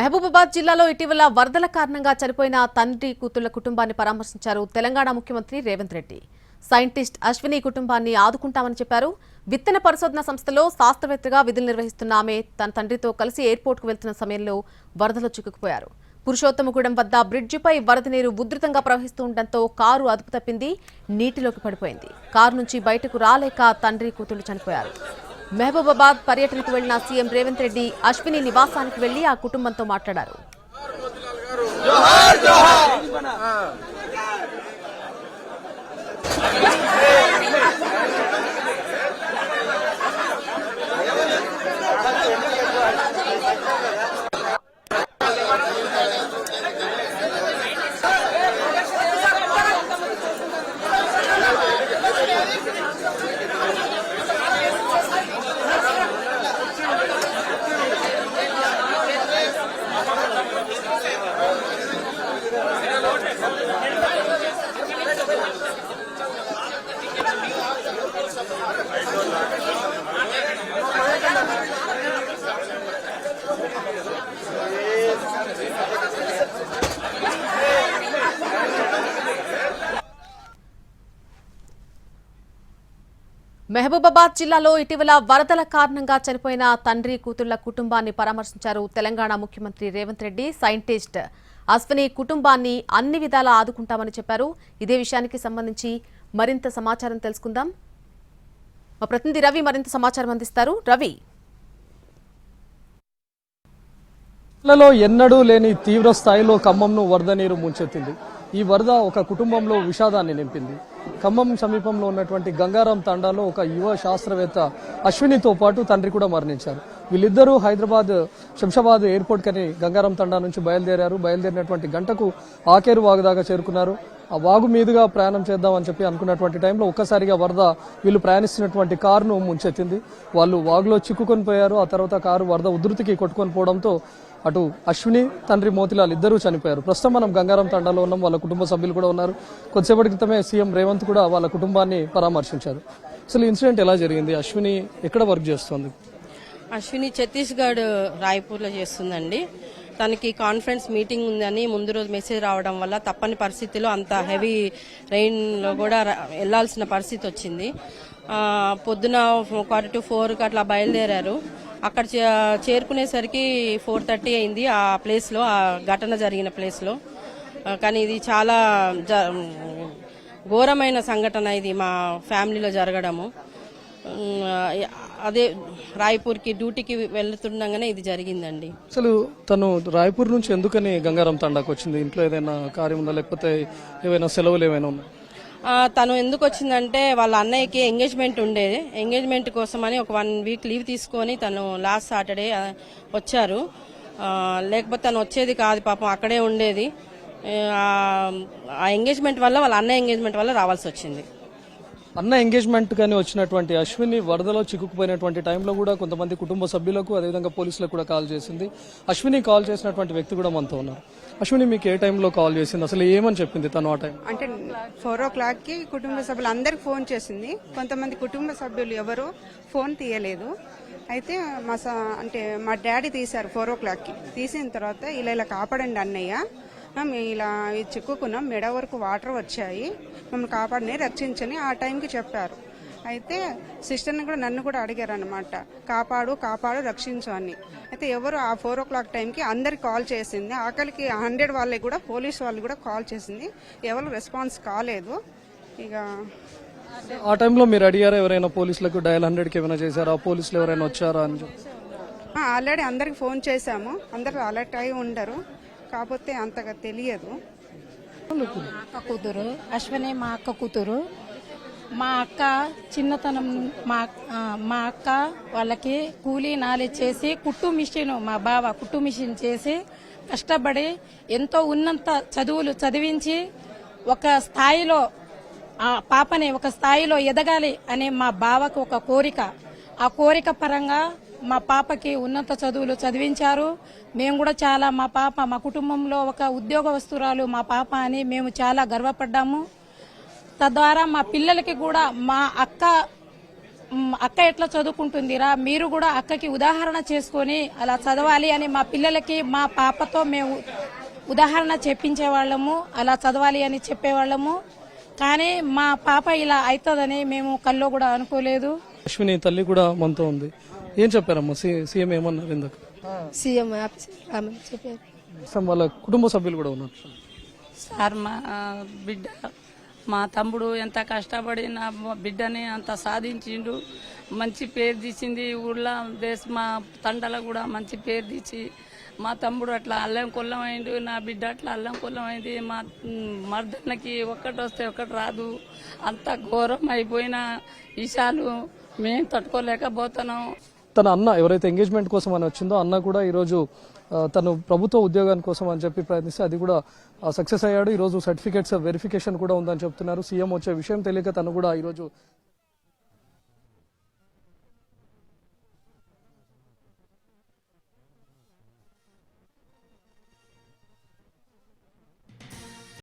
మహబూబాబాద్ జిల్లాలో ఇటీవల వరదల కారణంగా చనిపోయిన తండ్రి కూతుళ్ల కుటుంబాన్ని పరామర్శించారు తెలంగాణ ముఖ్యమంత్రి రేవంత్ రెడ్డి. సైంటిస్ట్ అశ్విని కుటుంబాన్ని ఆదుకుంటామని చెప్పారు. విత్తన పరిశోధన సంస్థలో శాస్త్రవేత్తగా విధులు నిర్వహిస్తున్న ఆమె తన తండ్రితో కలిసి ఎయిర్పోర్టుకు వెళ్తున్న సమయంలో వరదలో చిక్కుకుపోయారు. పురుషోత్తమగూడెం వద్ద బ్రిడ్జిపై వరద నీరు ఉధృతంగా ప్రవహిస్తూ ఉండడంతో కారు అదుపు తప్పింది, నీటిలోకి పడిపోయింది. కారు నుంచి బయటకు రాలేక తండ్రి కూతుళ్లు చనిపోయారు. మహబూబాబాద్ పర్యటనకు వెళ్లిన సీఎం రేవంత్ రెడ్డి అశ్విని నివాసానికి వెళ్లి ఆ కుటుంబంతో మాట్లాడారు. మహబూబాబాద్ జిల్లాలో ఇటీవల వరదల కారణంగా చనిపోయిన తండ్రి కూతుళ్ల కుటుంబాన్ని పరామర్శించారు తెలంగాణ ముఖ్యమంత్రి రేవంత్ రెడ్డి. సైంటిస్ట్ అశ్విని కుటుంబాన్ని అన్ని విధాలా ఆదుకుంటామని చెప్పారు. ఇదే విషయానికి సంబంధించి మరింత సమాచారం తెలుసుకుందాం. మా ప్రతినిధి రవి మరింత సమాచారం అందిస్తారు. రవి, జిల్లాలో ఎన్నడూ లేని తీవ్ర స్థాయిలో ఖమ్మంను వరద నీరు ముంచెత్తింది. ఈ వరద ఒక కుటుంబంలో విషాదాన్ని నింపింది. ఖమ్మం సమీపంలో ఉన్నటువంటి గంగారాం తండాలో ఒక యువ శాస్త్రవేత్త అశ్వినితో పాటు తండ్రి కూడా మరణించారు. వీళ్ళిద్దరూ హైదరాబాద్ శంషాబాద్ ఎయిర్పోర్ట్ కని గంగారాం తండా నుంచి బయలుదేరారు. బయలుదేరినటువంటి గంటకు ఆకేరు వాగు దాకా చేరుకున్నారు. ఆ వాగు మీదుగా ప్రయాణం చేద్దామని చెప్పి అనుకున్నటువంటి టైంలో ఒక్కసారిగా వరద వీళ్ళు ప్రయాణిస్తున్నటువంటి కారును ముంచెత్తింది. వాళ్ళు వాగులో చిక్కుకొని పోయారు. ఆ తర్వాత కారు వరద ఉధృతికి కొట్టుకొని పోవడంతో అటు అశ్విని తండ్రి మోతిలాల్ ఇద్దరూ చనిపోయారు. ప్రస్తుతం మనం గంగారాం తండాలో ఉన్నాం. వాళ్ళ కుటుంబ సభ్యులు కూడా ఉన్నారు. కొద్దిసేపటి క్రితమే సీఎం రేవంత్ కూడా వాళ్ళ కుటుంబాన్ని పరామర్శించారు. అసలు ఇన్సిడెంట్ ఎలా జరిగింది? అశ్విని ఎక్కడ వర్క్ చేస్తుంది? అశ్విని ఛత్తీస్గఢ్ రాయ్పూర్లో చేస్తుందండి. తనకి కాన్ఫరెన్స్ మీటింగ్ ఉందని ముందు రోజు మెసేజ్ రావడం వల్ల తప్పని పరిస్థితిలో అంత హెవీ రెయిన్లో కూడా వెళ్లాల్సిన పరిస్థితి వచ్చింది. పొద్దున 3:45 అట్లా బయలుదేరారు. అక్కడ చేరుకునేసరికి 4:30 అయింది ఆ ప్లేస్లో, ఆ ఘటన జరిగిన ప్లేస్లో. కానీ ఇది చాలా ఘోరమైన సంఘటన ఇది మా ఫ్యామిలీలో జరగడము. అదే రాయ్పూర్కి డ్యూటీకి వెళ్తుండగానే ఇది జరిగిందండి. అసలు తను రాయ్పూర్ నుంచి ఎందుకని గంగారాం తండాకు వచ్చింది? ఇంట్లో ఏదైనా కార్యం ఉందా, లేకపోతే ఏమైనా సెలవులు ఏమైనా ఉన్నాయి? తను ఎందుకు వచ్చిందంటే వాళ్ళ అన్నయ్యకి ఎంగేజ్మెంట్ ఉండేది. ఎంగేజ్మెంట్ కోసమని ఒక 1 వీక్ లీవ్ తీసుకొని తను లాస్ట్ సాటర్డే వచ్చారు. లేకపోతే తను వచ్చేది కాదు, పాపం అక్కడే ఉండేది. ఆ ఎంగేజ్మెంట్ వల్ల, వాళ్ళ అన్నయ్య ఎంగేజ్మెంట్ వల్ల రావాల్సి వచ్చింది. అన్న ఎంగేజ్మెంట్ కానీ వచ్చినటువంటి అశ్విని వరదలో చిక్కుకుపోయినటువంటి టైంలో కూడా కొంతమంది కుటుంబ సభ్యులకు అదేవిధంగా పోలీసులకు కూడా కాల్ చేసింది. అశ్విని కాల్ చేసినటువంటి వ్యక్తి కూడా మనతో ఉన్నారు. అశ్విని మీకు ఏ టైంలో కాల్ చేసింది? అసలు ఏమని చెప్పింది తను ఆ టైం? అంటే 4 o'clockకి కుటుంబ సభ్యులు అందరికి ఫోన్ చేసింది. కొంతమంది కుటుంబ సభ్యులు ఎవరు ఫోన్ తీయలేదు. అయితే అంటే మా డాడీ తీశారు 4 o'clockకి. తీసిన తర్వాత ఇలా కాపాడండి అన్నయ్య, మేము ఇలా చిక్కుకున్నాం, మెడ వరకు వాటర్ వచ్చాయి, మమ్మల్ని కాపాడని రక్షించని ఆ టైంకి చెప్పారు. అయితే సిస్టర్ని కూడా నన్ను కూడా అడిగారు అనమాట, కాపాడు రక్షించు అని. అయితే ఎవరు ఆ 4 o'clock టైంకి అందరికి కాల్ చేసింది. ఆకలికి 100 వాళ్ళకి కూడా, పోలీసు వాళ్ళు కూడా కాల్ చేసింది. ఎవరు రెస్పాన్స్ కాలేదు. ఇక ఆ టైంలో మీరు అడిగారా ఎవరైనా పోలీసులకు? డయల్ 100కి ఏమైనా చేశారా? పోలీసులు ఎవరైనా వచ్చారా అని? ఆల్రెడీ అందరికి ఫోన్ చేశాము. అందరు అలర్ట్ అయి ఉండరు, కాకపోతే అంతగా తెలియదు. అక్క కూతురు అశ్విని, మా అక్క కూతురు. మా అక్క చిన్నతనం, మా అక్క వాళ్ళకి కూలీ నాలి చేసి కుట్టు మిషన్, మా బావ కుట్టు మిషన్ చేసి కష్టపడి ఎంతో ఉన్నంత చదువులు చదివించి ఒక స్థాయిలో ఆ పాపని ఒక స్థాయిలో ఎదగాలి అనే మా బావకు ఒక కోరిక. ఆ కోరిక పరంగా మా పాపకి ఉన్నత చదువులు చదివించారు. మేము కూడా చాలా, మా కుటుంబంలో ఒక ఉద్యోగస్తురాలు మా పాప అని మేము చాలా గర్వపడ్డాము. తద్వారా మా పిల్లలకి కూడా మా అక్క అక్క ఎట్లా చదువుకుంటుందిరా, మీరు కూడా అక్కకి ఉదాహరణ చేసుకొని అలా చదవాలి అని మా పిల్లలకి మా పాపతో మేము ఉదాహరణ చెప్పించేవాళ్ళము, అలా చదవాలి అని చెప్పేవాళ్ళము. కానీ మా పాప ఇలా అవుతుందని మేము కల్లో కూడా అనుకోలేదు. అశ్విని తల్లి కూడా మనతో ఉంది. ఏం చెప్పారమ్మా? సీఎం ఏమన్నారు ఇందాక? సీఎం ఆఫీస్ రామని చెప్పారు. అసలు వాళ్ళ కుటుంబ సభ్యులు కూడా ఉన్నారు. సార్ మా బిడ్డ మా తమ్ముడు ఎంత కష్టపడి నా బిడ్డని అంత సాధించిండు, మంచి పేరు తీసింది ఊళ్ళో, మా తండలో కూడా మంచి పేరు తీసి మా తమ్ముడు అట్లా అల్లం కొల్లం అయిండు, నా బిడ్డ అట్లా అల్లం కొల్లం అయింది. మా మర్దన్నకి ఒక్కటి వస్తే ఒకటి రాదు, అంత ఘోరం అయిపోయిన విషయాలు మేము తట్టుకోలేకపోతున్నాం. తన అన్న ఎవరైతే ఎంగేజ్మెంట్ కోసం అని వచ్చిందో అన్న కూడా ఈరోజు తను ప్రభుత్వ ఉద్యోగాని కోసం అని చెప్పి ప్రయత్నిస్తే అది కూడా సక్సెస్ అయ్యాడు. ఈరోజు సర్టిఫికేట్స్ వెరిఫికేషన్ కూడా ఉందని చెప్తున్నారు. సీఎం వచ్చే విషయం తెలియక తను కూడా ఈరోజు